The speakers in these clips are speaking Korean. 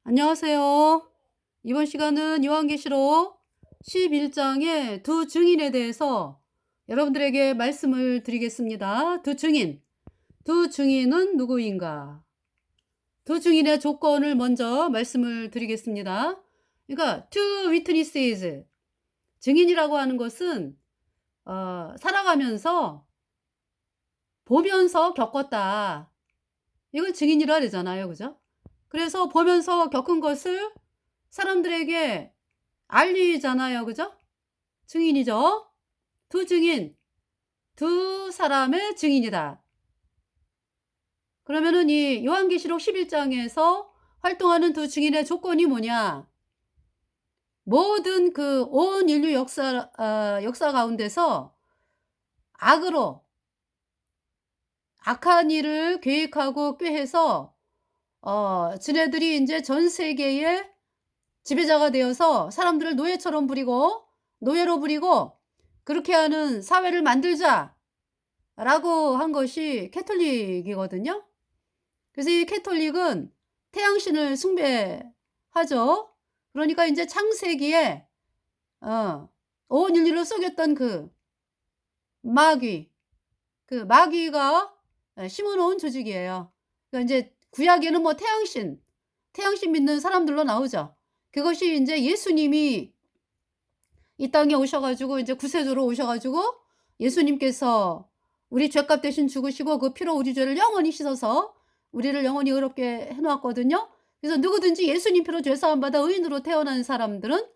안녕하세요. 이번 시간은 요한계시록 11장의 두 증인에 대해서 여러분들에게 말씀을 드리겠습니다. 두 증인. 두 증인은 누구인가? 두 증인의 조건을 먼저 말씀을 드리겠습니다. 그러니까 two witnesses. 증인이라고 하는 것은 살아가면서 보면서 겪었다. 이걸 증인이라 그러잖아요. 그죠? 그래서 보면서 겪은 것을 사람들에게 알리잖아요. 그죠? 증인이죠. 두 증인, 두 사람의 증인이다. 그러면은 이 요한계시록 11장에서 활동하는 두 증인의 조건이 뭐냐? 모든 그 온 인류 역사 가운데서 악으로 악한 일을 계획하고 꾀해서 지네들이 인제 전 세계의 지배자가 되어서 사람들을 노예처럼 부리고 노예로 부리고 그렇게 하는 사회를 만들자라고 한 것이 캐톨릭이거든요. 그래서 이 캐톨릭은 태양신을 숭배하죠. 그러니까 인제 창세기에 온 인류를 속였던 그 마귀, 그 마귀가 심어 놓은 조직이에요. 그러니까 인제 구약에는 뭐 태양신 믿는 사람들로 나오죠. 그것이 인제 예수님이 이 땅에 오셔 가지고 인제 구세주로 오셔 가지고 예수님께서 우리 죄값 대신 죽으시고 그 피로 우리 죄를 영원히 씻어서 우리를 영원히 의롭게 해 놓았거든요. 그래서 누구든지 예수님 피로 죄 사함 받아 의인으로 태어난 사람들은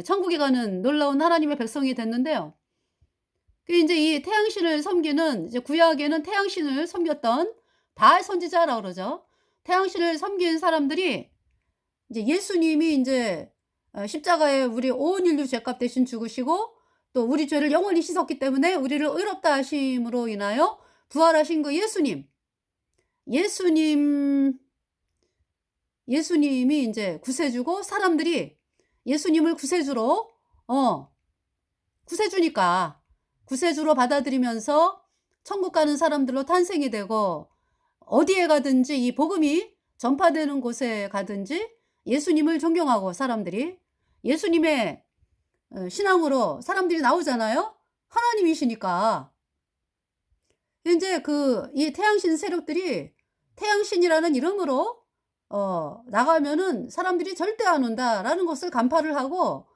천국에 가는 놀라운 하나님의 백성이 됐는데요. 그 인제 이 태양신을 섬기는 이제 구약에는 태양신을 섬겼던 바알 선지자라고 그러죠. 태양신을 섬긴 사람들이 이제 예수님이 인제 십자가에 우리 온 인류 죄값 대신 죽으시고 또 우리 죄를 영원히 씻었기 때문에 우리를 의롭다 하심으로 인하여 부활하신 그 예수님 예수님이 인제 구세주고 사람들이 예수님을 구세주로 구세주니까 구세주로 받아들이면서 천국 가는 사람들로 탄생이 되고 어디에 가든지 이 복음이 전파되는 곳에 가든지 예수님을 존경하고 사람들이 예수님의 신앙으로 사람들이 나오잖아요. 하나님이시니까. 인제 이 태양신 세력들이 태양신이라는 이름으로 나가면은 사람들이 절대 안 온다라는 것을 간파를 하고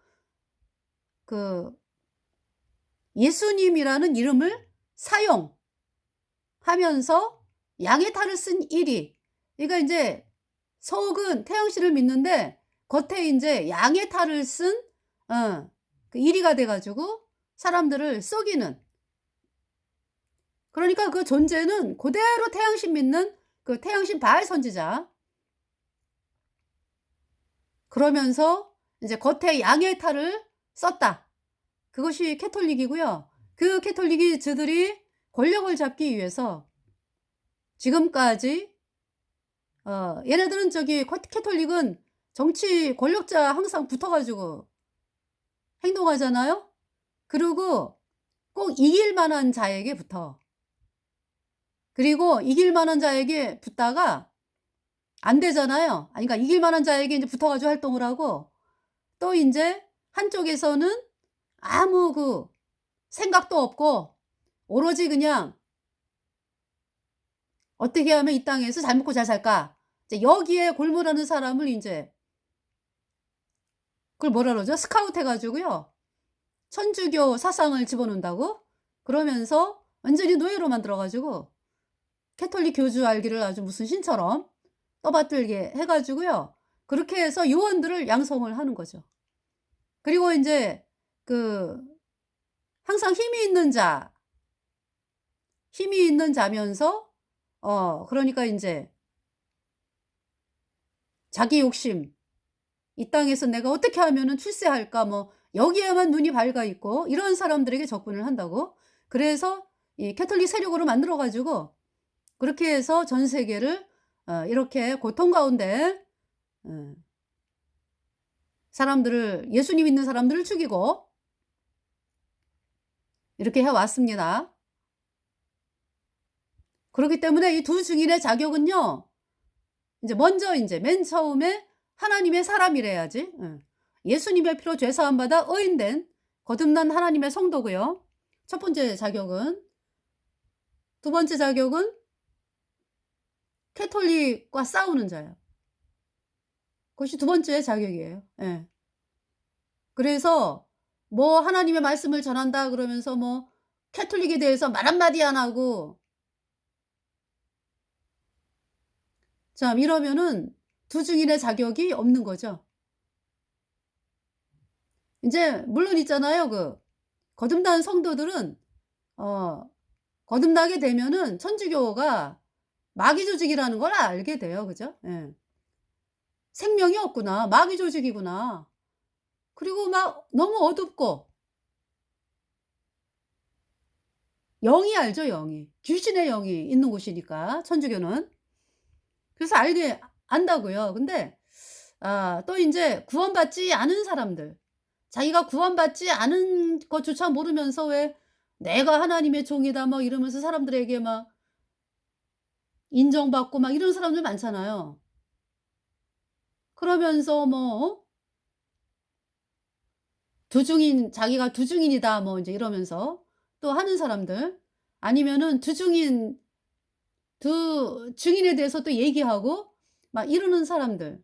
그 예수님이라는 이름을 사용하면서 양의 탈을 쓴 이리, 그러니까 인제 속은 태양신을 믿는데 겉에 인제 양의 탈을 쓴 그 이리가 돼 가지고 사람들을 속이는, 그러니까 그 존재는 고대로 태양신 믿는 그 태양신 바알 선지자. 그러면서 이제 겉에 양의 탈을 썼다. 그것이 캐톨릭이고요. 그 캐톨릭이 저들이 권력을 잡기 위해서 지금까지 얘네들은 저기 캐톨릭은 정치 권력자 항상 붙어 가지고 행동하잖아요. 그리고 꼭 이길 만한 자에게 붙어. 그리고 이길 만한 자에게 붙다가 안 되잖아요. 아니 그러니까 이길 만한 자에게 인제 붙어 가지고 활동을 하고 또 인제 한쪽에서는 아무 그 생각도 없고 오로지 그냥 '어떻게 하면 이 땅에서 잘 먹고 잘 살까?' 이제 여기에 골몰하는 사람을 인제 그걸 뭐라 그러죠? 스카우트 해 가지고요. 천주교 사상을 집어넣는다고? 그러면서 완전히 노예로 만들어 가지고 캐톨릭 교주 알기를 아주 무슨 신처럼 떠받들게 해 가지고요. 그렇게 해서 요원들을 양성을 하는 거죠. 그리고 인제 그 항상 힘이 있는 자면서 그러니까 인제 자기 욕심, '이 땅에서 내가 어떻게 하면은 출세할까?' 뭐 여기에만 눈이 밝아 있고 이런 사람들에게 접근을 한다고. 그래서 이 캐톨릭 세력으로 만들어 가지고 그렇게 해서 전 세계를 이렇게 고통 가운데 어 사람들을 예수님 믿는 사람들을 죽이고 이렇게 해 왔습니다. 그렇기 때문에 이 두 증인의 자격은요. 인제 먼저 인제 맨 처음에 하나님의 사람이래야지. 예. 예수님의 피로 죄 사함 받아 의인된 거듭난 하나님의 성도고요. 첫 번째 자격은. 두 번째 자격은 캐톨릭과 싸우는 자예요. 그것이 두 번째 자격이에요. 예. 그래서 뭐 하나님의 말씀을 전한다 그러면서 뭐 캐톨릭에 대해서 말 한마디 안 하고 참 이러면은 두 증인의 자격이 없는 거죠. 인제 물론 있잖아요. 거듭난 성도들은 어 거듭나게 되면은 천주교가 마귀 조직이라는 걸 알게 돼요. 그죠? 예. '생명이 없구나. 마귀 조직이구나.' 그리고 막 너무 어둡고 영이 알죠, 영이. 귀신의 영이 있는 곳이니까 천주교는. 그래서 알게 안다고요. 근데 또 인제 구원받지 않은 사람들, 자기가 구원받지 않은 것조차 모르면서 왜 "내가 하나님의 종이다." 뭐 이러면서 사람들에게 막 인정받고 막 이런 사람들 많잖아요. 그러면서 뭐 두중인 자기가 두중인이다 뭐 인제 이러면서 또 하는 사람들 아니면은 두 증인에 대해서 또 얘기하고 막 이러는 사람들.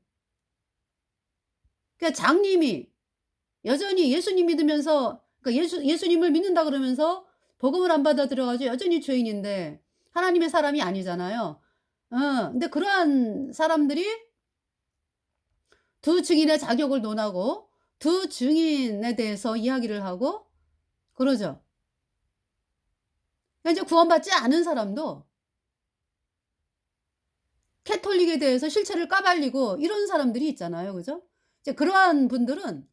그러니까 장님이 여전히 예수님 믿으면서 그러니까 예수님을 믿는다 그러면서 복음을 안 받아들여 가지고 여전히 죄인인데 하나님의 사람이 아니잖아요. 근데 그러한 사람들이 두 증인의 자격을 논하고 두 증인에 대해서 이야기를 하고 그러죠. 그러니까 이제 구원받지 않은 사람도 캐톨릭에 대해서 실체를 까발리고 이런 사람들이 있잖아요. 그죠? 이제 그러한 분들은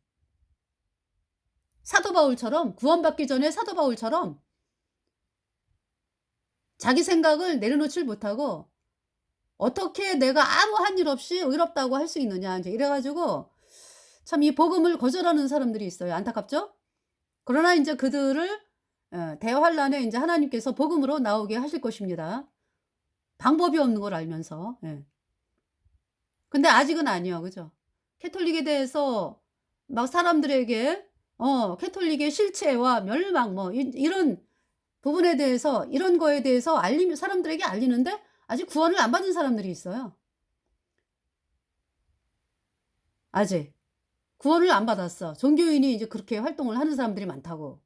사도 바울처럼 구원받기 전에 사도 바울처럼 자기 생각을 내려놓질 못하고 '어떻게 내가 아무 한 일 없이 의롭다고 할 수 있느냐.' 인제 이래 가지고 참 이 복음을 거절하는 사람들이 있어요. 안타깝죠? 그러나 인제 그들을 대환란에 인제 하나님께서 복음으로 나오게 하실 것입니다. 방법이 없는 걸 알면서. 예. 근데 아직은 아니요. 그죠? 캐톨릭에 대해서 막 사람들에게 캐톨릭의 실체와 멸망 뭐 이런 부분에 대해서 이런 거에 대해서 알리면 사람들에게 알리는데 아직 구원을 안 받은 사람들이 있어요. 아직. 구원을 안 받았어. 종교인이 이제 그렇게 활동을 하는 사람들이 많다고.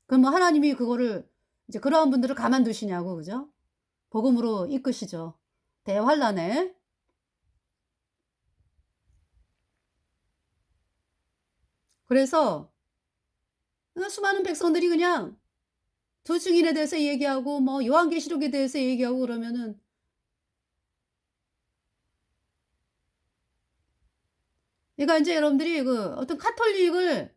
그럼 뭐 하나님이 그거를 이제 그러한 분들을 가만두시냐고. 그죠? 복음으로 이끄시죠. 대환란에. 그래서 수많은 백성들이 그냥 두 증인에 대해서 얘기하고 뭐 요한계시록에 대해서 얘기하고 그러면은 그러니까 인제 여러분들이 어떤 카톨릭을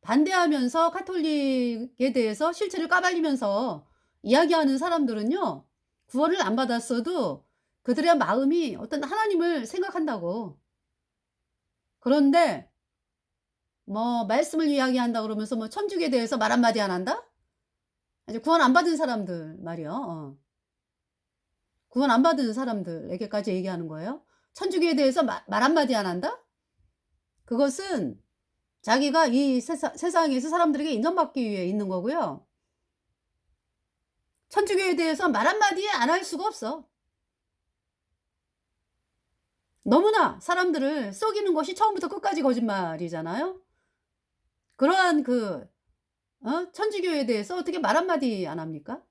반대하면서 카톨릭에 대해서 실체를 까발리면서 이야기하는 사람들은요. 구원을 안 받았어도 그들의 마음이 어떤 하나님을 생각한다고. 그런데 뭐 말씀을 이야기한다 그러면서 뭐 천주교에 대해서 말 한마디 안 한다? 이제 구원 안 받은 사람들 말이요. 구원 안 받은 사람들에게까지 얘기하는 거예요. 천주교에 대해서 말 한마디 안 한다? 그것은 자기가 이 세상에서 사람들에게 인정받기 위해 있는 거고요. 천주교에 대해서 말 한마디 안 할 수가 없어. 너무나 사람들을 속이는 것이 처음부터 끝까지 거짓말이잖아요. 그러한 천주교에 대해서 어떻게 말 한마디 안 합니까?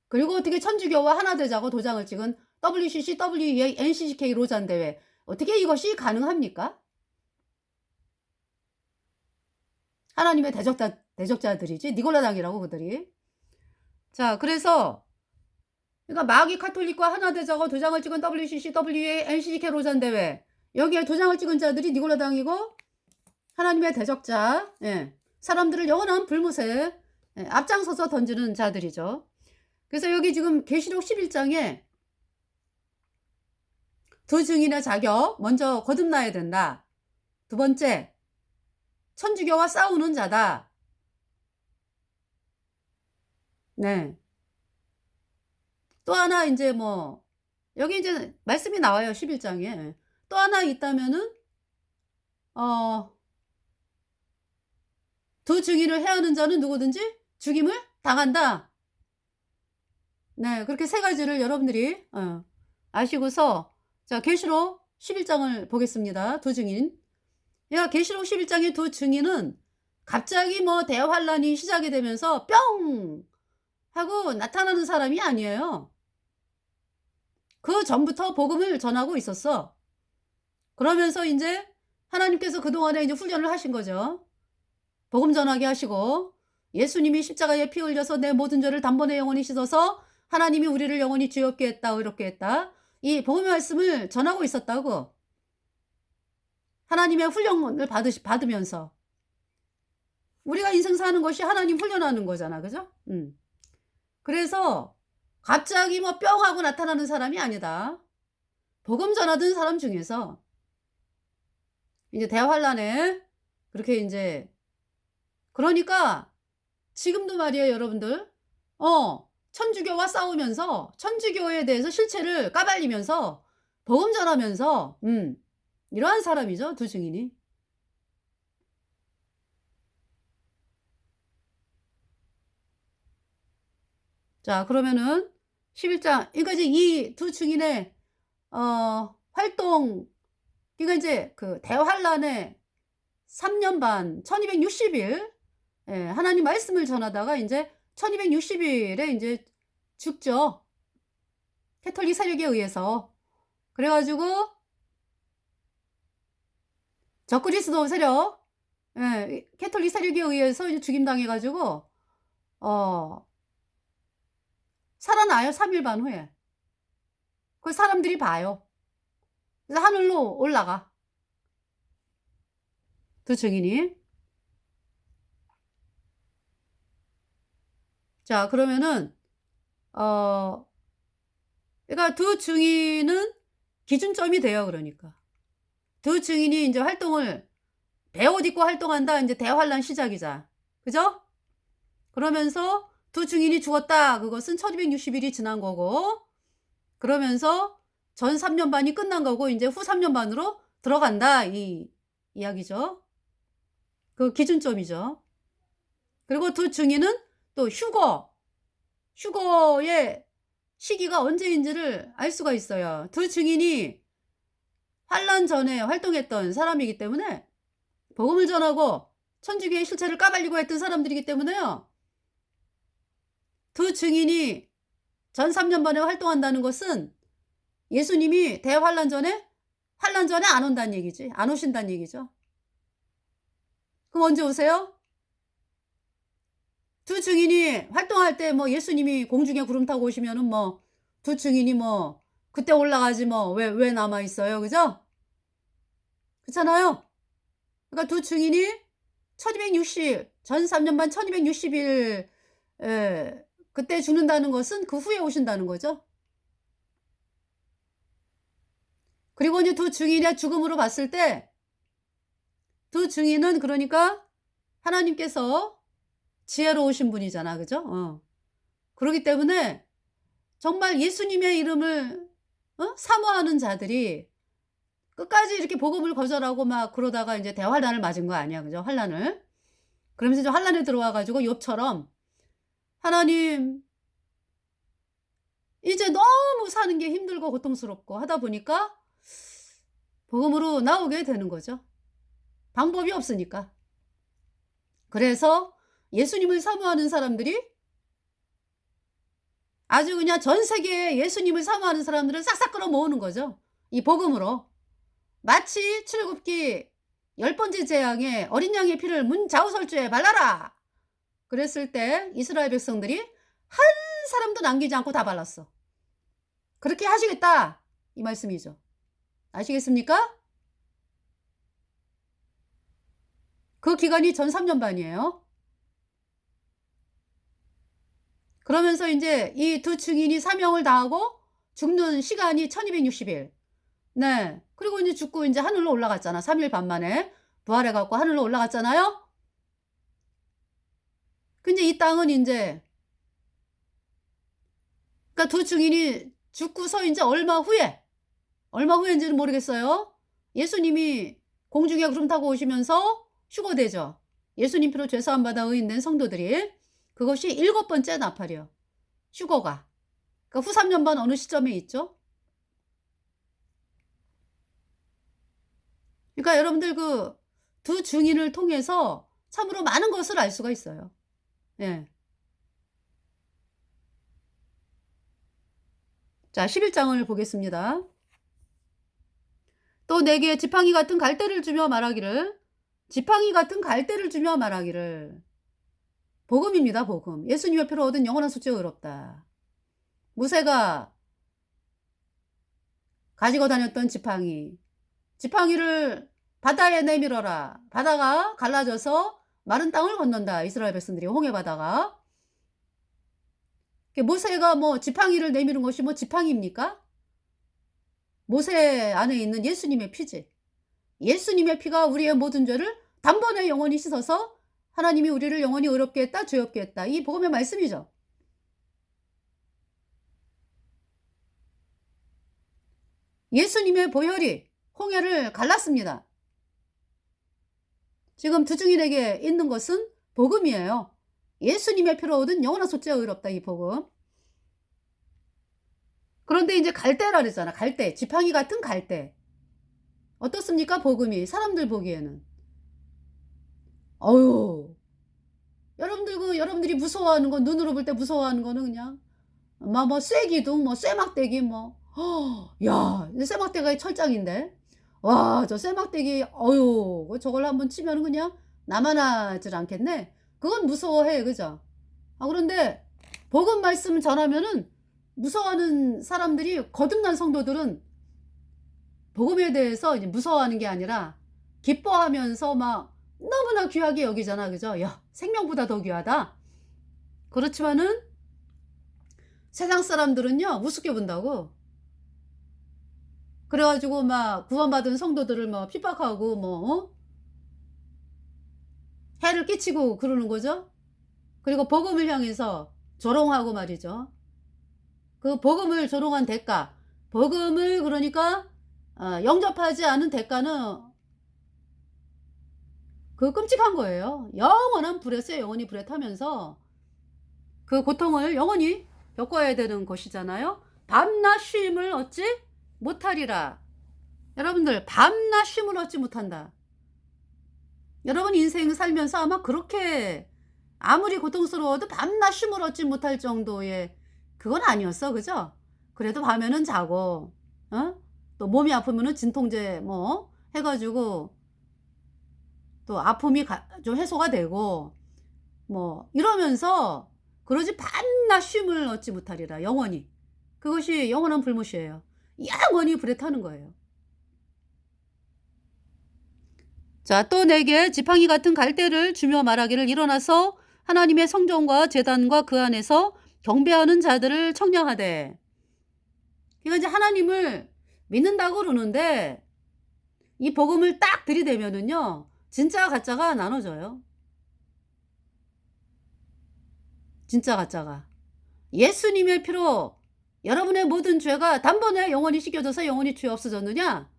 그리고 어떻게 천주교와 하나 되자고 도장을 찍은 WCC, WEA, NCCK 로잔 대회 어떻게 이것이 가능합니까? 하나님의 대적자들이지 니골라당이라고 그들이. 자 그래서 그러니까 마귀 카톨릭과 하나 되자고 도장을 찍은 WCC, WEA, NCCK 로잔 대회 여기에 도장을 찍은 자들이 니골라당이고 하나님의 대적자 사람들을 영원한 불못에 앞장서서 던지는 자들이죠. 그래서 여기 지금 계시록 11장에 두 증인의 자격 먼저 거듭나야 된다. 두 번째 천주교와 싸우는 자다. 네. 또 하나 인제 뭐 여기 인제 말씀이 나와요 11장에. 또 하나 있다면은 어 두 증인을 해하는 자는 누구든지 죽임을 당한다. 네. 그렇게 세 가지를 여러분들이 아시고서 자 계시록 11 장을 보겠습니다. 두 증인. 야 계시록 11 장의 두 증인은 갑자기 뭐 대환란이 시작이 되면서 뿅 하고 나타나는 사람이 아니에요. 그전부터 복음을 전하고 있었어. 그러면서 인제 하나님께서 그동안에 이제 훈련을 하신 거죠. 복음 전하게 하시고 예수님이 십자가에 피 흘려서 내 모든 죄를 단번에 영원히 씻어서 하나님이 우리를 영원히 죄없게 했다 의롭게 했다. 이 복음의 말씀을 전하고 있었다고. 하나님의 훈련을 받으면서. 우리가 인생 사는 것이 하나님 훈련하는 거잖아. 그죠? 그래서 갑자기 뭐 뿅 하고 나타나는 사람이 아니다. 복음 전하던 사람 중에서 이제 대환란에 그렇게 인제 그러니까 지금도 말이에요 여러분들. 천주교와 싸우면서 천주교에 대해서 실체를 까발리면서 복음 전하면서 이러한 사람이죠 두 증인이. 자 그러면은 11 장 그러니까 이제 이 두 증인의 활동 그러니까 인제 그 대환란의 3년 반 1260 일 예 하나님 말씀을 전하다가 인제 1260 일에 인제 죽죠. 캐톨릭 세력에 의해서. 그래 가지고 적그리스도 세력 이 캐톨릭 세력에 의해서 이제 죽임당해 가지고 어 살아나요 3일 반 후에. 그 사람들이 봐요. 그래서 하늘로 올라가 두 증인이. 자 그러면은 어 그러니까 두 증인은 기준점이 돼요 그러니까. 두 증인이 인제 활동을 베옷 입고 활동한다 인제 대환란 시작이자. 그죠? 그러면서 두 증인이 죽었다. 그것은 1260 일이 지난 거고 그러면서 전 3년 반이 끝난 거고 인제 후 3년 반으로 들어간다. 이 이야기죠. 그 기준점이죠. 그리고 두 증인은 또 휴거의 시기가 언제인지를 알 수가 있어요. 두 증인이 환란 전에 활동했던 사람이기 때문에 복음을 전하고 천주교의 실체를 까발리고 했던 사람들이기 때문에요. 두 증인이 전 3년 반에 활동한다는 것은 예수님이 대환란 전에 환란 전에 안 온다는 얘기지. 안 오신다는 얘기죠. 그럼 언제 오세요? 두 증인이 활동할 때 뭐 예수님이 공중에 구름 타고 오시면은 뭐 두 증인이 뭐 그때 올라가지 뭐 왜 남아 있어요. 그죠? 그렇잖아요. 그러니까 두 증인이 1260 전 3년 반 1260 일 그때 죽는다는 것은 그 후에 오신다는 거죠. 그리고 이제 두 증인의 죽음으로 봤을 때 두 증인은 그러니까 하나님께서 지혜로우신 분이잖아. 그죠? 그러기 때문에 정말 예수님의 이름을 사모하는 자들이 끝까지 이렇게 복음을 거절하고 막 그러다가 인제 대환란을 맞은 거 아니야. 그죠? 환란을. 그러면서 이제 환란에 들어와 가지고 욥처럼 "하나님 이제 너무 사는 게 힘들고 고통스럽고 하다 보니까" 복음으로 나오게 되는 거죠. 방법이 없으니까. 그래서 예수님을 사모하는 사람들이 아주 그냥 전 세계에 예수님을 사모하는 사람들을 싹싹 끌어 모으는 거죠. 이 복음으로. 마치 출애굽기 10 번째 재앙에 "어린 양의 피를 문 좌우설주에 발라라." 그랬을 때 이스라엘 백성들이 한 사람도 남기지 않고 다 발랐어. "그렇게 하시겠다." 이 말씀이죠. 아시겠습니까? 그 기간이 전 3년 반이에요. 그러면서 인제 이 두 증인이 사명을 다하고 죽는 시간이 1260 일. 네. 그리고 인제 죽고 인제 하늘로 올라갔잖아. 3일 반 만에 부활해 갖고 하늘로 올라갔잖아요. 근데 이 땅은 인제 그러니까 두 증인이 죽고서 인제 얼마 후에 얼마 후인지는 모르겠어요. 예수님이 공중에 구름 타고 오시면서 휴거되죠. 예수님 피로 죄 사함 받아 의인된 성도들이. 그것이 7번째 나팔이요. 휴거가. 그러니까 후 3년반 어느 시점에 있죠? 그러니까 여러분들 그 두 증인을 통해서 참으로 많은 것을 알 수가 있어요. 예. 자, 11장을 보겠습니다. 또 내게 지팡이 같은 갈대를 주며 말하기를, 지팡이 같은 갈대를 주며 말하기를. 복음입니다, 복음. 예수님의 피로 얻은 영원한 속죄가 의롭다. 모세가 가지고 다녔던 지팡이를 바다에 내밀어라. 바다가 갈라져서 마른 땅을 건넌다. 이스라엘 백성들이 홍해 바다가. 모세가 뭐 지팡이를 내미는 것이 뭐 지팡이입니까? 모세 안에 있는 예수님의 피지. 예수님의 피가 우리의 모든 죄를 단번에 영원히 씻어서 하나님이 우리를 영원히 의롭게 했다, 죄 없게 했다. 이 복음의 말씀이죠. 예수님의 보혈이 홍해를 갈랐습니다. 지금 두 증인에게 있는 것은 복음이에요. 예수님의 피로 얻은 영원한 속죄가 의롭다, 이 복음. 그런데 이제 갈대라 그랬잖아. 갈대. 지팡이 같은 갈대. 어떻습니까? 복음이. 사람들 보기에는. 어휴. 여러분들이 무서워하는 거, 눈으로 볼 때 무서워하는 거는 그냥, 뭐, 쇠기둥, 뭐, 쇠막대기, 뭐. 야, 쇠막대기가 철장인데. 와, 저 쇠막대기, 어휴, 저걸 한번 치면 그냥 남아나질 않겠네. 그건 무서워해, 그죠? 그런데 복음 말씀 전하면은 무서워하는 사람들이, 거듭난 성도들은 복음에 대해서 이제 무서워하는 게 아니라 기뻐하면서 막 너무나 귀하게 여기잖아, 그죠? 야, 생명보다 더 귀하다. 그렇지만은 세상 사람들은요, 우습게 본다고. 그래가지고 막 구원받은 성도들을 뭐 핍박하고 뭐 해를 끼치고 그러는 거죠. 그리고 복음을 향해서 조롱하고 말이죠. 그 복음을 조롱한 대가, 복음을 그러니까 영접하지 않은 대가는 그 끔찍한 거예요. 영원한 불에 쇠 영원히 불에 타면서 그 고통을 영원히 겪어야 되는 것이잖아요. 밤낮 쉼을 얻지 못하리라. 여러분들, 밤낮 쉼을 얻지 못한다. 여러분 인생 살면서 아마 그렇게 아무리 고통스러워도 밤낮 쉼을 얻지 못할 정도의 그건 아니었어, 그죠? 그래도 밤에는 자고, 또 몸이 아프면은 진통제 뭐 해가지고 또 아픔이 좀 해소가 되고 뭐 이러면서, 그러지 밤낮 쉼을 얻지 못하리라. 영원히. 그것이 영원한 불못이에요. 영원히 불에 타는 거예요. 자, 또 내게 지팡이 같은 갈대를 주며 말하기를, 일어나서 하나님의 성전과 제단과 그 안에서 경배하는 자들을 청량하되. 그러니까 이제 하나님을 믿는다고 그러는데 이 복음을 딱 들이대면은요, 진짜 가짜가 나눠져요. 진짜 가짜가. 예수님의 피로 여러분의 모든 죄가 단번에 영원히 씻겨져서 영원히 죄 없어졌느냐?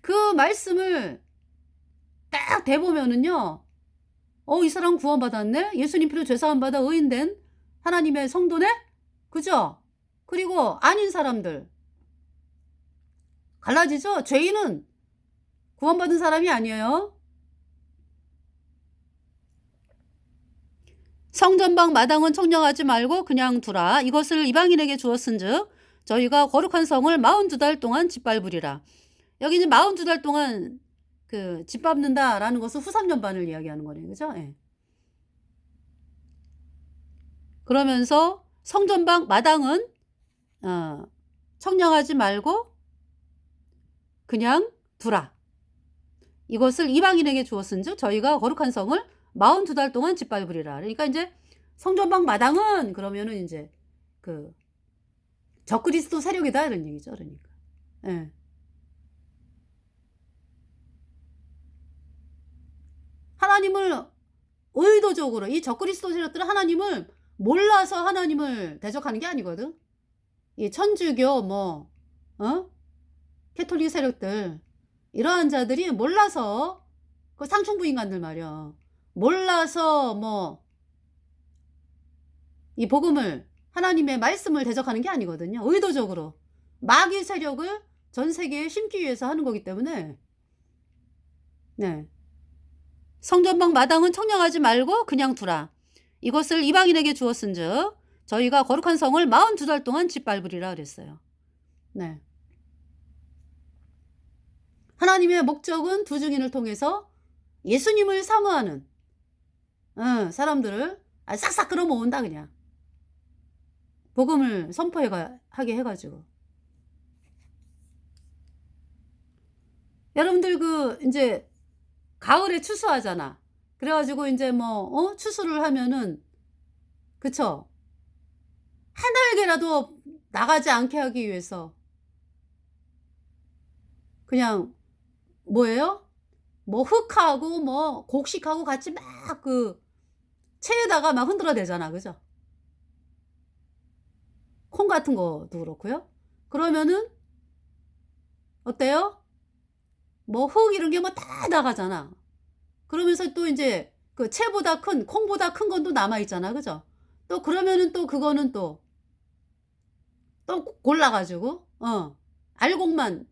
그 말씀을 딱 대보면은요, 이 사람 구원받았네? 예수님 피로 죄사함 받아 의인된 하나님의 성도네? 그죠? 그리고 아닌 사람들 갈라지죠? 죄인은 구원받은 사람이 아니에요. 성전방 마당은 청량하지 말고 그냥 두라. 이것을 이방인에게 주었은즉 저희가 거룩한 성을 42달 동안 짓밟으리라. 여기 이제 42달 동안 그 짓밟는다라는 것은 후 3년반을 이야기하는 거네요. 그죠? 예. 그러면서 성전방 마당은 청량하지 말고 그냥 두라. 이것을 이방인에게 주었은즉 저희가 거룩한 성을 42달 동안 짓밟으리라. 그러니까 이제 성전방 마당은 그러면은 이제 그 적그리스도 세력이다 이런 얘기죠. 그러니까. 예. 하나님을 의도적으로, 이 적그리스도 세력들은 하나님을 몰라서 하나님을 대적하는 게 아니거든. 이 천주교 뭐 캐톨릭 세력들, 이러한 자들이 몰라서, 그 상충부 인간들 말이야. 몰라서 뭐 이 복음을, 하나님의 말씀을 대적하는 게 아니거든요. 의도적으로 마귀 세력을 전 세계에 심기 위해서 하는 거기 때문에, 네. 성전방 마당은 청량하지 말고 그냥 두라. 이것을 이방인에게 주었은즉 저희가 거룩한 성을 42달 동안 짓밟으리라 그랬어요. 네. 하나님의 목적은 두 증인을 통해서 예수님을 사모하는 사람들을 싹싹 끌어모은다 그냥. 복음을 선포하게 해가지고. 여러분들 이제 가을에 추수하잖아. 그래가지고 이제 뭐 추수를 하면은, 그쵸? 한 알개라도 나가지 않게 하기 위해서 그냥 뭐예요? 뭐 흙하고 뭐 곡식하고 같이 막 채에다가 막 흔들어대잖아. 그죠? 콩 같은 것도 그렇고요. 그러면은 어때요? 뭐 흙 이런 게 뭐 다 나가잖아. 그러면서 또 이제 그 채보다 큰, 콩보다 큰 건 또 남아있잖아. 그죠? 또 그러면은 또 그거는 또 골라가지고, 알곡만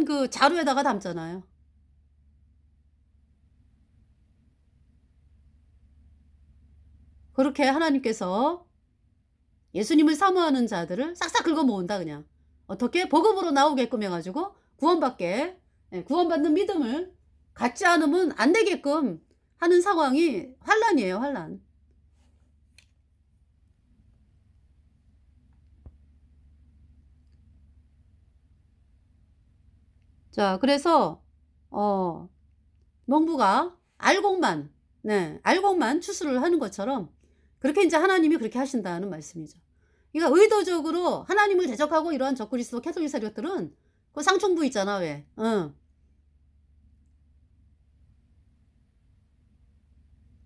그 자루에다가 담잖아요. 그렇게 하나님께서 예수님을 사모하는 자들을 싹싹 긁어 모은다 그냥. 어떻게? 복음으로 나오게끔 해가지고 구원받는 믿음을 갖지 않으면 안 되게끔 하는 상황이 환란이에요. 환란. 자, 그래서 농부가 알곡만 추수를 하는 것처럼 그렇게 이제 하나님이 그렇게 하신다는 말씀이죠. 그러니까 의도적으로 하나님을 대적하고 이러한 적그리스도 캐톨릭 세력들은 그 상충부 있잖아. 왜?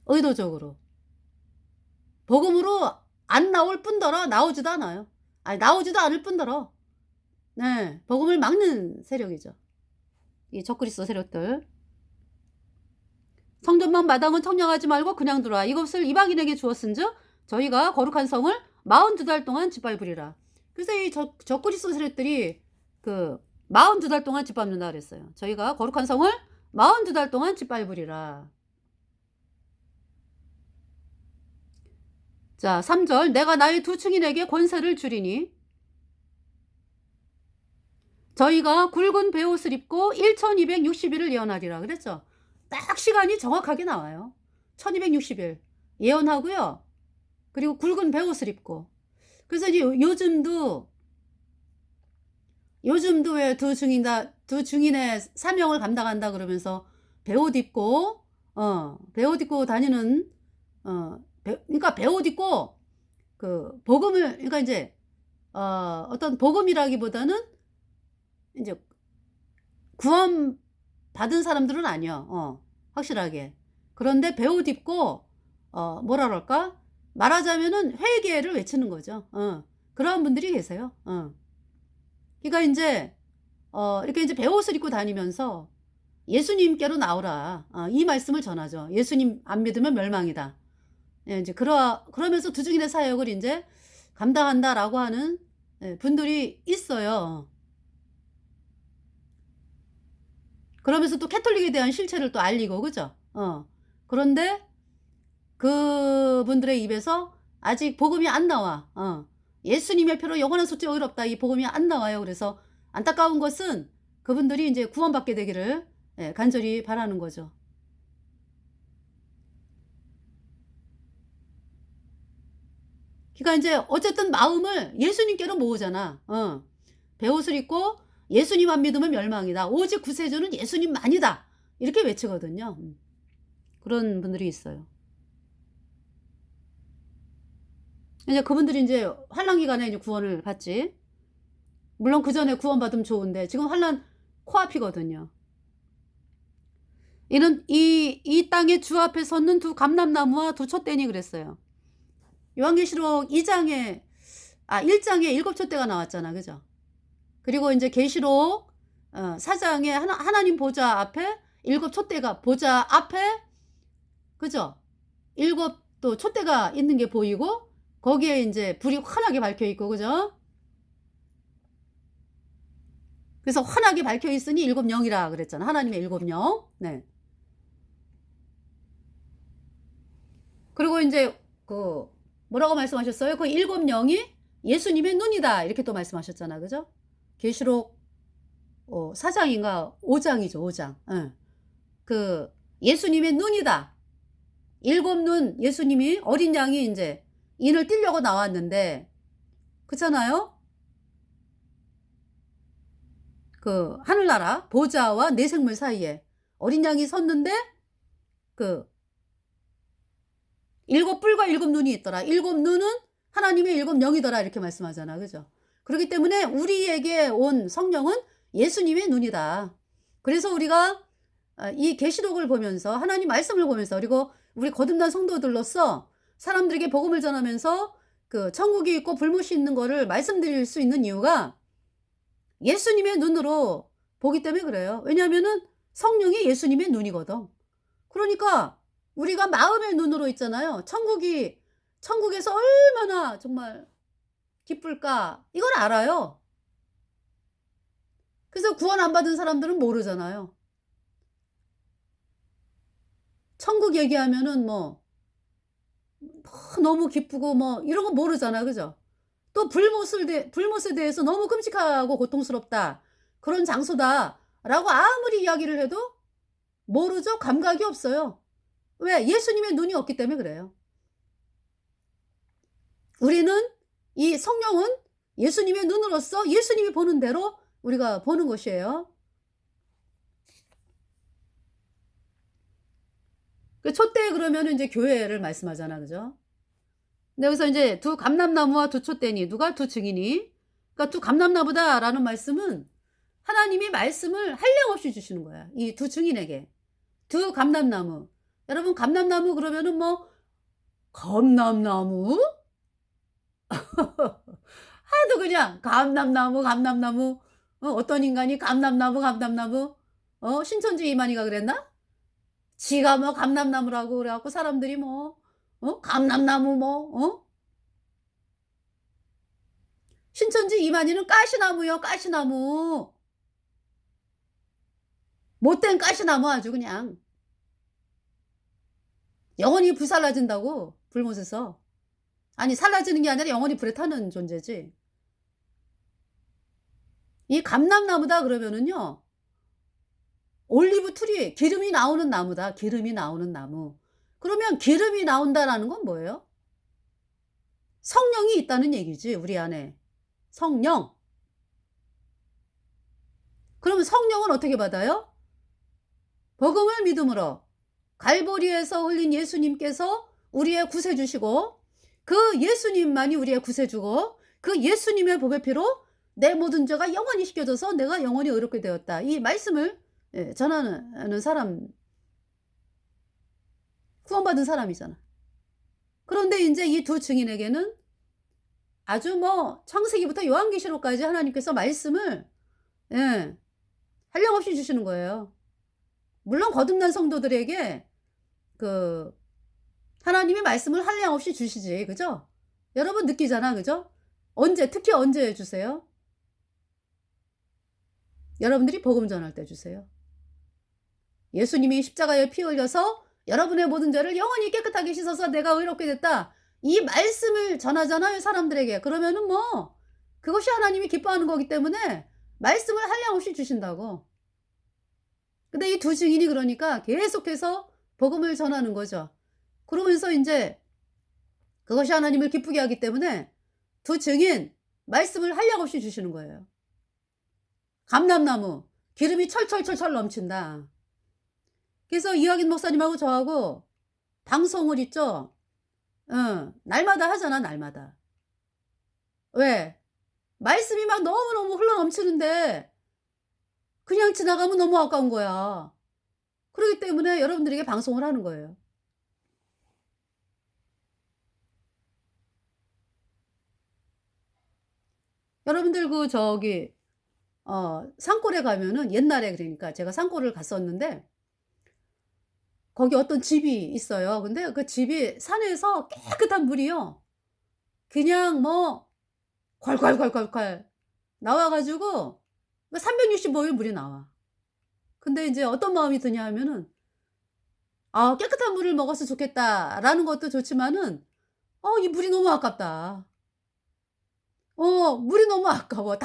의도적으로 복음으로 안 나올 뿐더러 나오지도 않아요. 아니, 나오지도 않을 뿐더러 네, 복음을 막는 세력이죠. 이 적그리스도 세력들. 성전방 마당은 청량하지 말고 그냥 두라. 이것을 이방인에게 주었은즉 저희가 거룩한 성을 42달 동안 짓밟으리라. 그래서 이 적그리스도 세력들이 42달 동안 짓밟는다 그랬어요. 저희가 거룩한 성을 42달 동안 짓밟으리라. 자, 3절. 내가 나의 두 증인에게 권세를 주리니 저희가 굵은 베옷을 입고 1260일을 예언하리라 그랬죠. 딱 시간이 정확하게 나와요. 1260일 예언하고요. 그리고 굵은 베옷을 입고. 그래서 이제 요즘도 왜 두 증인의 사명을 감당한다 그러면서 베옷 입고 다니는 그러니까 베옷 입고 복음을, 그러니까 이제 어떤 복음이라기보다는 이제 구원 받은 사람들은 아니요. 확실하게. 그런데 베옷 입고 뭐라 그럴까? 말하자면은 회개를 외치는 거죠. 그러한 분들이 계세요. 그러니까 이제 이렇게 이제 베옷을 입고 다니면서 예수님께로 나오라. 이 말씀을 전하죠. 예수님 안 믿으면 멸망이다. 예, 이제 그러면서 두 증인의 사역을 이제 감당한다라고 하는 분들이 있어요. 그러면서 또 캐톨릭에 대한 실체를 또 알리고, 그죠? 그런데 그분들의 입에서 아직 복음이 안 나와. 예수님의 표로 영원한 속죄 의롭다. 이 복음이 안 나와요. 그래서 안타까운 것은 그분들이 이제 구원받게 되기를 간절히 바라는 거죠. 그러니까 이제 어쨌든 마음을 예수님께로 모으잖아. 베옷을 입고 예수님 안 믿으면 멸망이다. 오직 구세주는 예수님만이다. 이렇게 외치거든요. 그런 분들이 있어요. 이제 그분들이 이제 환란 기간에 이제 구원을 받지. 물론 그 전에 구원 받으면 좋은데 지금 환란 코앞이거든요. 이는 이 땅의 주 앞에 섰는 두 감람나무와 두 촛대니 그랬어요. 요한계시록 1장에 7촛대가 나왔잖아. 그죠? 그리고 인제 계시록 4장에 하나님 보좌 앞에 7 촛대가 보좌 앞에 그죠? 7 또 촛대가 있는 게 보이고 거기에 인제 불이 환하게 밝혀 있고 그죠? 그래서 환하게 밝혀 있으니 일곱 영이라 그랬잖아. 하나님의 일곱 영. 네. 그리고 인제 그 뭐라고 말씀하셨어요? 그 일곱 영이 예수님의 눈이다. 이렇게 또 말씀하셨잖아. 그죠? 계시록 4 장인가 5 장이죠, 5 장. 예. 그 예수님의 눈이다. 일곱 눈 예수님이 어린 양이 인제 인을 띠려고 나왔는데 그렇잖아요? 그 하늘나라 보좌와 내 생물 사이에 어린 양이 섰는데 그 일곱 뿔과 일곱 눈이 있더라. 일곱 눈은 하나님의 일곱 영이더라. 이렇게 말씀하잖아. 그죠? 그렇기 때문에 우리에게 온 성령은 예수님의 눈이다. 그래서 우리가 이 계시록을 보면서 하나님 말씀을 보면서 그리고 우리 거듭난 성도들로서 사람들에게 복음을 전하면서 그 천국이 있고 불못이 있는 거를 말씀드릴 수 있는 이유가 예수님의 눈으로 보기 때문에 그래요. 왜냐하면은 성령이 예수님의 눈이거든. 그러니까 우리가 마음의 눈으로 있잖아요. 천국에서 얼마나 정말 기쁠까 이걸 알아요. 그래서 구원 안 받은 사람들은 모르잖아요. 천국 얘기하면은 뭐 너무 기쁘고 뭐 이런 거 모르잖아. 그죠? 또 불못에 대해서 너무 끔찍하고 고통스럽다. 그런 장소다라고 아무리 이야기를 해도 모르죠. 감각이 없어요. 왜? 예수님의 눈이 없기 때문에 그래요. 우리는 이 성령은 예수님의 눈으로서 예수님이 보는 대로 우리가 보는 것이에요. 그 촛대 그러면은 인제 교회를 말씀하잖아. 그죠? 근데 여기서 인제 두 감람나무와 두 촛대니 누가 두 증인이 그러니까 두 감람나무다라는 말씀은 하나님이 말씀을 한량없이 주시는 거야. 이 두 증인에게. 두 감람나무. 여러분 감람나무 그러면은 뭐 감람나무? 하도 그냥 감람나무, 감람나무. 어떤 인간이 감람나무, 감람나무. 신천지 이만희가 그랬나? 지가 뭐 감람나무라고 그래 갖고 사람들이 뭐 감람나무 뭐 신천지 이만희는 가시나무요, 가시나무. 못된 가시나무 아주 그냥. 영원히 불살라진다고 불못에서. 아니 살라지는 게 아니라 영원히 불에 타는 존재지. 이 감람나무다 그러면은요. 올리브 트리 기름이 나오는 나무다. 기름이 나오는 나무. 그러면 기름이 나온다라는 건 뭐예요? 성령이 있다는 얘기지 우리 안에. 성령. 그러면 성령은 어떻게 받아요? 복음을 믿음으로 갈보리에서 흘린 예수님께서 우리의 구세 주시고 그 예수님만이 우리의 구세 주고 그 예수님의 보배 피로 내 모든 죄가 영원히 씻겨져서 내가 영원히 의롭게 되었다. 이 말씀을 전하는 사람 구원받은 사람이잖아. 그런데 인제 이 두 증인에게는 아주 뭐 창세기부터 요한계시록까지 하나님께서 말씀을 예 한량없이 주시는 거예요. 물론 거듭난 성도들에게 그 하나님의 말씀을 한량없이 주시지. 그죠? 여러분 느끼잖아. 그죠? 언제 특히 언제 주세요? 여러분들이 복음 전할 때 주세요. 예수님이 십자가에 피 흘려서 여러분의 모든 죄를 영원히 깨끗하게 씻어서 내가 의롭게 됐다. 이 말씀을 전하잖아요, 사람들에게. 그러면은 뭐 그것이 하나님이 기뻐하는 거기 때문에 말씀을 한량없이 주신다고. 근데 이 두 증인이 그러니까 계속해서 복음을 전하는 거죠. 그러면서 인제 그것이 하나님을 기쁘게 하기 때문에 두 증인 말씀을 한량없이 주시는 거예요. 감람나무 기름이 철철철철 넘친다. 그래서 이학인 목사님하고 저하고 방송을 있죠. 날마다 하잖아, 날마다. 왜? 말씀이 막 너무너무 흘러넘치는데 그냥 지나가면 너무 아까운 거야. 그러기 때문에 여러분들에게 방송을 하는 거예요. 여러분들 그 저기 산골에 가면은 옛날에 그러니까 제가 산골을 갔었는데 거기 어떤 집이 있어요. 근데 그 집이 산에서 깨끗한 물이요. 그냥 뭐 콸콸콸콸콸 나와 가지고 그 365일 물이 나와. 근데 인제 어떤 마음이 드냐 하면은 '아 깨끗한 물을 먹었으면 좋겠다.'라는 것도 좋지만은 '이 물이 너무 아깝다.' 물이 너무 아까워.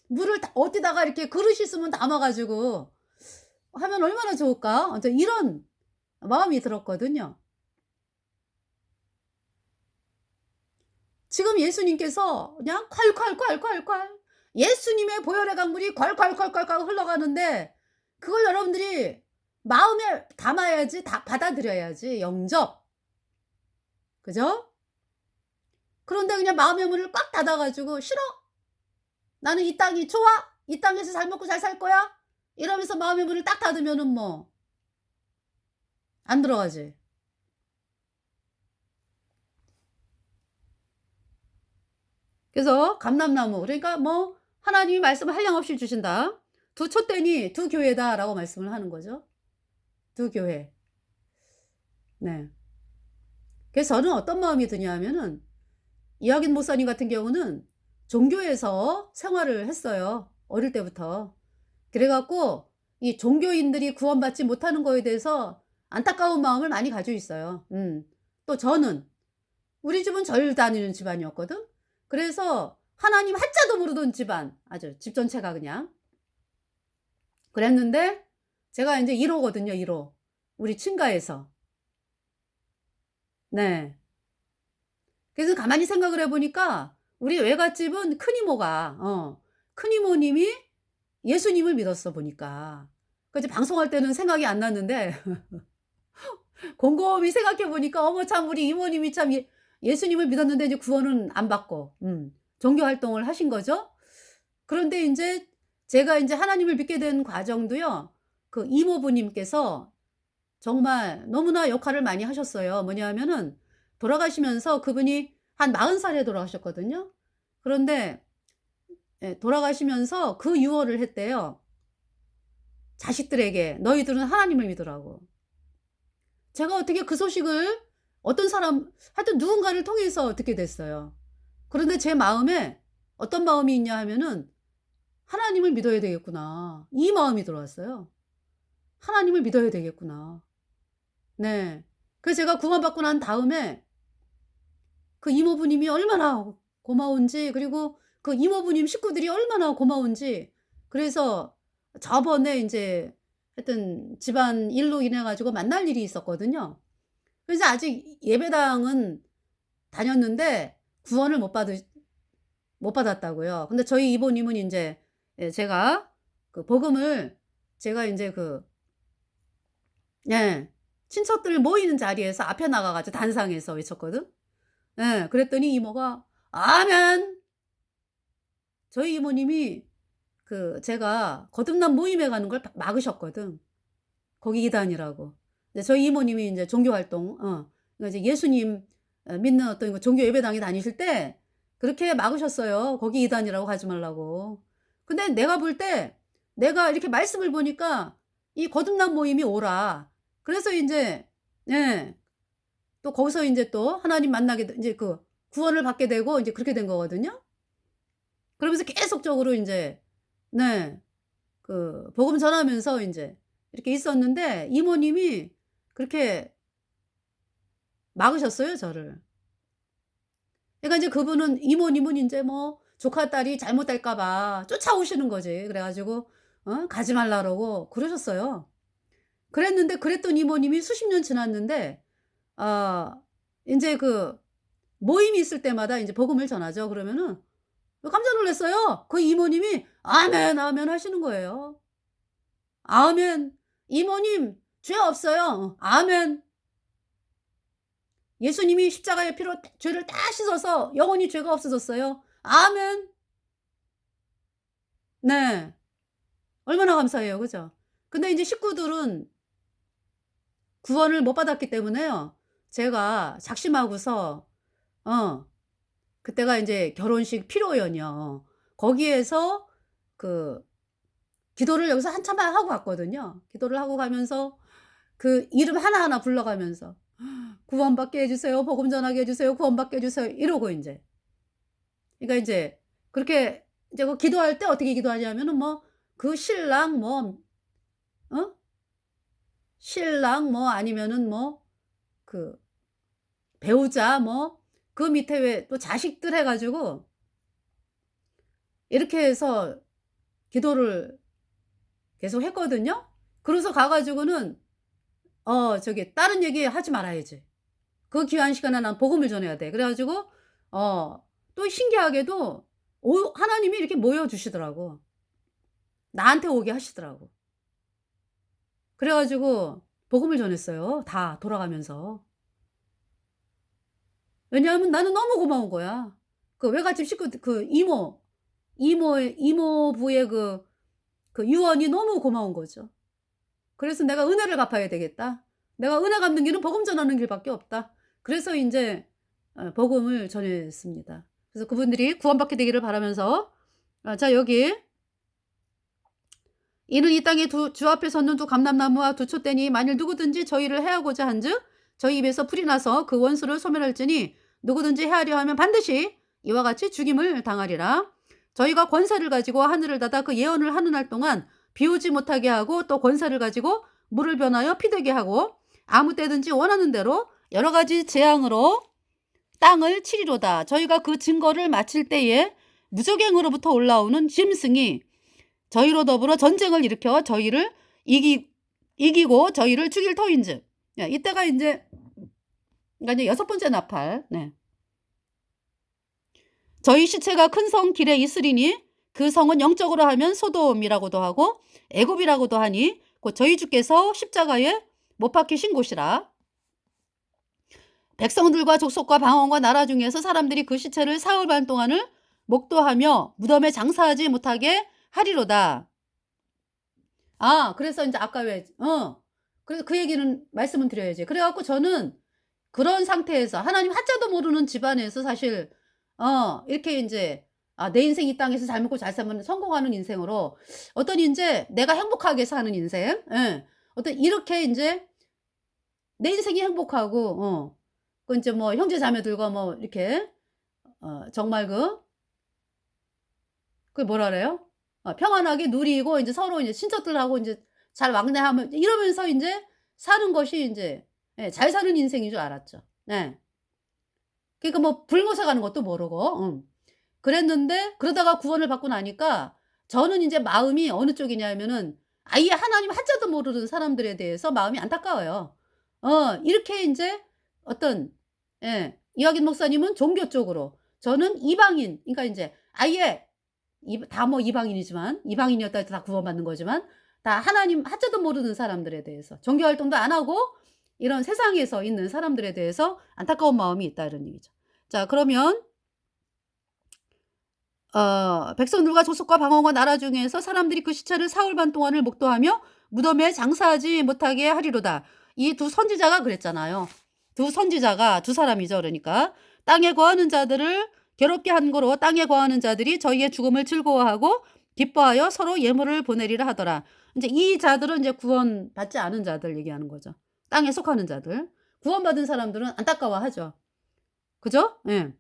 물을 다 어디다가 이렇게 그릇 있으면 담아 가지고 하면 얼마나 좋을까? 이제 이런 마음이 들었거든요. 지금 예수님께서 그냥 콸콸콸콸콸 예수님의 보혈의 강물이 콸콸콸콸콸 흘러가는데 그걸 여러분들이 마음에 담아야지 다 받아들여야지 영접. 그죠? 그런데 그냥 마음의 문을 꽉 닫아 가지고 "싫어. 나는 이 땅이 좋아. 이 땅에서 잘 먹고 잘 살 거야." 이러면서 마음의 문을 딱 닫으면은 뭐 안 들어가지. 그래서 감람나무 그러니까 뭐 하나님이 말씀을 한량없이 주신다. "두 촛대니 두 교회다."라고 말씀을 하는 거죠. 두 교회. 네. 그래서 저는 어떤 마음이 드냐 하면은 이학인 목사님 같은 경우는 종교에서 생활을 했어요, 어릴 때부터. 그래 갖고 이 종교인들이 구원받지 못하는 거에 대해서 안타까운 마음을 많이 가지고 있어요. 또 저는 우리 집은 절 다니는 집안이었거든. 그래서 하나님 한자도 모르던 집안, 아주 집 전체가 그냥. 그랬는데 제가 인제 1 호거든요, 1 호. 우리 친가에서. 네. 그래서 가만히 생각을 해 보니까 우리 외갓집은 큰이모가 큰이모님이 예수님을 믿었어 보니까. 그 이제 방송할 때는 생각이 안 났는데 곰곰이 생각해 보니까 어머 참 우리 이모님이 참 예수님을 믿었는데 이제 구원은 안 받고 종교 활동을 하신 거죠. 그런데 인제 제가 인제 하나님을 믿게 된 과정도요. 그 이모부님께서 정말 너무나 역할을 많이 하셨어요. 뭐냐 하면은 돌아가시면서 그분이 한 40 살에 돌아가셨거든요. 그런데 예 돌아가시면서 그 유언을 했대요. 자식들에게 "너희들은 하나님을 믿으라고." 제가 어떻게 그 소식을 어떤 사람 하여튼 누군가를 통해서 듣게 됐어요. 그런데 제 마음에 어떤 마음이 있냐 하면은 '하나님을 믿어야 되겠구나.' 이 마음이 들어왔어요. '하나님을 믿어야 되겠구나.' 네. 그래서 제가 구원받고 난 다음에 그 이모부님이 얼마나 고마운지 그리고 그 이모부님 식구들이 얼마나 고마운지 그래서 저번에 인제 하여튼 집안일로 인해 가지고 만날 일이 있었거든요. 그래서 아직 예배당은 다녔는데 구원을 못 받았다고요. 근데 저희 이모님은 인제 제가 그 복음을 제가 인제 예 친척들 모이는 자리에서 앞에 나가 가지고 단상에서 외쳤거든. 예. 그랬더니 이모가 "아멘." 저희 이모님이 제가 거듭남 모임에 가는 걸 막으셨거든. 거기 이단이라고. 근데 저희 이모님이 인제 종교 활동 그러니까 이제 예수님 믿는 어떤 그 종교 예배당에 다니실 때 그렇게 막으셨어요. 거기 이단이라고 가지 말라고. 근데 내가 볼 때 내가 이렇게 말씀을 보니까 이 거듭남 모임이 오라. 그래서 인제 예. 또 거기서 인제 또 하나님 만나게 돼 인제 구원을 받게 되고 인제 그렇게 된 거거든요. 그러면서 계속적으로 인제 네. 복음 전하면서 인제 이렇게 있었는데 이모님이 그렇게 막으셨어요, 저를. 그러니까 인제 그분은 이모님은 인제 뭐 조카 딸이 잘못될까 봐 쫓아오시는 거지. 그래 가지고 가지 말라 그러고 그러셨어요. 그랬는데 그랬던 이모님이 수십 년 지났는데 인제 모임이 있을 때마다 인제 복음을 전하죠. 그러면은 깜짝 놀랐어요. 그 이모님이 "아멘, 아멘." 하시는 거예요. "아멘. 이모님 죄 없어요." "아멘. 예수님이 십자가의 피로 죄를 다 씻어서 영원히 죄가 없어졌어요." "아멘." 네. 얼마나 감사해요. 그죠? 근데 인제 식구들은 구원을 못 받았기 때문에요. 제가 작심하고서 어 그때가 인제 결혼식 피로연이요. 거기에서 그 기도를 여기서 한참만 하고 갔거든요. 기도를 하고 가면서 그 이름 하나하나 불러가면서 "구원받게 해 주세요. 복음 전하게 해 주세요. 구원받게 해 주세요." 이러고 인제. 그러니까 인제 그렇게 이제 그 기도할 때 어떻게 기도하냐면은 뭐 그 신랑 뭐 어? 신랑 뭐 아니면은 뭐 그 배우자 뭐 그 밑에 왜 또 자식들 해 가지고 이렇게 해서 기도를 계속 했거든요. 그러고서 가 가지고는 저기 "다른 얘기 하지 말아야지. 그 귀한 시간에 난 복음을 전해야 돼." 그래 가지고 또 신기하게도 하나님이 이렇게 모여 주시더라고. 나한테 오게 하시더라고. 그래 가지고 복음을 전했어요, 다 돌아가면서. 왜냐하면 나는 너무 고마운 거야. 그 외갓집 식구들 그 이모부의 그 유언이 너무 고마운 거죠. 그래서 '내가 은혜를 갚아야 되겠다. 내가 은혜 갚는 길은 복음 전하는 길밖에 없다.' 그래서 인제 복음을 전했습니다. 그래서 그분들이 구원받게 되기를 바라면서 자 여기 "이는 이 땅에 주 앞에 섰는 두 감람나무와 두 촛대니 만일 누구든지 저희를 해하고자 한즉 저희 입에서 불이 나서 그 원수를 소멸할지니 누구든지 해하려 하면 반드시 이와 같이 죽임을 당하리라. 저희가 권세를 가지고 하늘을 닫아 그 예언을 하는 날 동안 비 오지 못하게 하고 또 권세를 가지고 물을 변하여 피 되게 하고 아무 때든지 원하는 대로 여러 가지 재앙으로 땅을 치리로다. 저희가 그 증거를 마칠 때에 무적행으로부터 올라오는 짐승이 저희로 더불어 전쟁을 일으켜 저희를 이기고 저희를 죽일 터인즉." 이때가 인제 그러니까 이제 여섯 번째 나팔. 네. "저희 시체가 큰 성 길에 있으리니 그 성은 영적으로 하면 소돔이라고도 하고 애굽이라고도 하니 곧 저희 주께서 십자가에 못 박히신 곳이라. 백성들과 족속과 방언과 나라 중에서 사람들이 그 시체를 사흘 반 동안을 목도하며 무덤에 장사하지 못하게 하리로다." 그래서 인제 아까 그래서 그 얘기는 말씀은 드려야지. 그래 갖고 저는 그런 상태에서 하나님 하자도 모르는 집안에서 사실 이렇게 인제 내 인생 이 땅에서 잘 먹고 잘 살면 성공하는 인생으로 어떤 인제 내가 행복하게 사는 인생, 예. 어떤 이렇게 인제 내 인생이 행복하고 그 인제 뭐 형제 자매들과 뭐 이렇게 정말 그 뭐라 그래요? 평안하게 누리고 인제 서로 인제 친척들하고 인제 잘 왕래하며 이러면서 인제 사는 것이 인제 잘 사는 인생인 줄 알았죠. 네. 그러니까 뭐 불모사 가는 것도 모르고 그랬는데 그러다가 구원을 받고 나니까 저는 인제 마음이 어느 쪽이냐면은 아예 하나님 한자도 모르는 사람들에 대해서 마음이 안타까워요. 이렇게 인제 어떤 이학인 목사님은 종교 쪽으로 저는 이방인 그러니까 인제 아예 다 뭐 이방인이지만 이방인이었다 해도 다 구원받는 거지만 다 하나님 한자도 모르는 사람들에 대해서 종교 활동도 안 하고 이런 세상에서 있는 사람들에 대해서 안타까운 마음이 있다 이런 얘기죠. 자 그러면 백성들과 족속과 방언과 나라 중에서 사람들이 그 시체를 사흘 반 동안을 목도하며 무덤에 장사하지 못하게 하리로다. 이 두 선지자가 그랬잖아요. 두 선지자가 두 사람이죠 그러니까. 땅에 거하는 자들을 괴롭게 한 거로 땅에 거하는 자들이 저희의 죽음을 즐거워하고 기뻐하여 서로 예물을 보내리라 하더라. 인제 이 자들은 인제 구원받지 않은 자들 얘기하는 거죠. 땅에 속하는 자들. 구원받은 사람들은 안타까워하죠. 그죠? 예.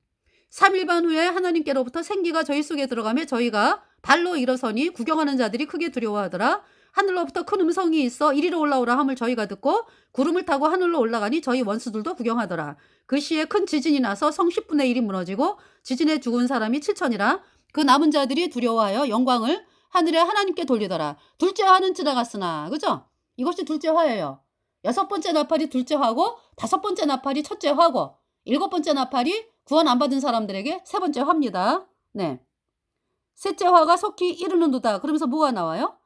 3일 반 후에 하나님께로부터 생기가 저희 속에 들어가며 저희가 발로 일어서니 구경하는 자들이 크게 두려워하더라. 하늘로부터 큰 음성이 있어 이리로 올라오라 함을 저희가 듣고 구름을 타고 하늘로 올라가니 저희 원수들도 구경하더라. 그 시에 큰 지진이 나서 성 10분의 1이 무너지고 지진에 죽은 사람이 7천이라. 그 남은 자들이 두려워하여 영광을 하늘에 하나님께 돌리더라. 둘째 화는 지나갔으나 그죠? 이것이 둘째 화예요. 여섯 번째 나팔이 둘째 화고 다섯 번째 나팔이 첫째 화고 일곱 번째 나팔이 구원 안 받은 사람들에게 세 번째 화입니다. 네. 셋째 화가 속히 이르는도다. 그러면서 뭐가 나와요?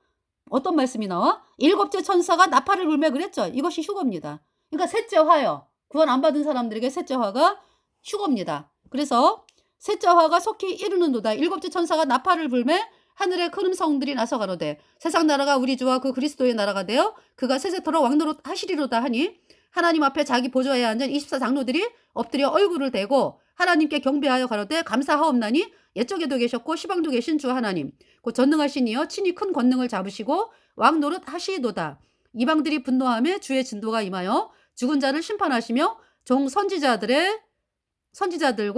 어떤 말씀이 나와? 일곱째 천사가 나팔을 불매 그랬죠. 이것이 휴거입니다. 그러니까 셋째 화요. 구원 안 받은 사람들에게 셋째 화가 휴거입니다. 그래서 셋째 화가 속히 이르는도다. 일곱째 천사가 나팔을 불매 하늘의 큰 음성들이 나서 가로되 세상 나라가 우리 주와 그 그리스도의 나라가 되어 그가 세세토록 왕노릇 하시리로다 하니 하나님 앞에 자기 보좌에 앉은 24 장로들이 엎드려 얼굴을 대고 하나님께 경배하여 가로되 감사하옵나니 옛적에도 계셨고 시방도 계신 주 하나님 곧 전능하신 이여 친히 큰 권능을 잡으시고 왕 노릇 하시도다. 이방들이 분노하며 주의 진도가 임하여 죽은 자를 심판하시며 종 선지자들과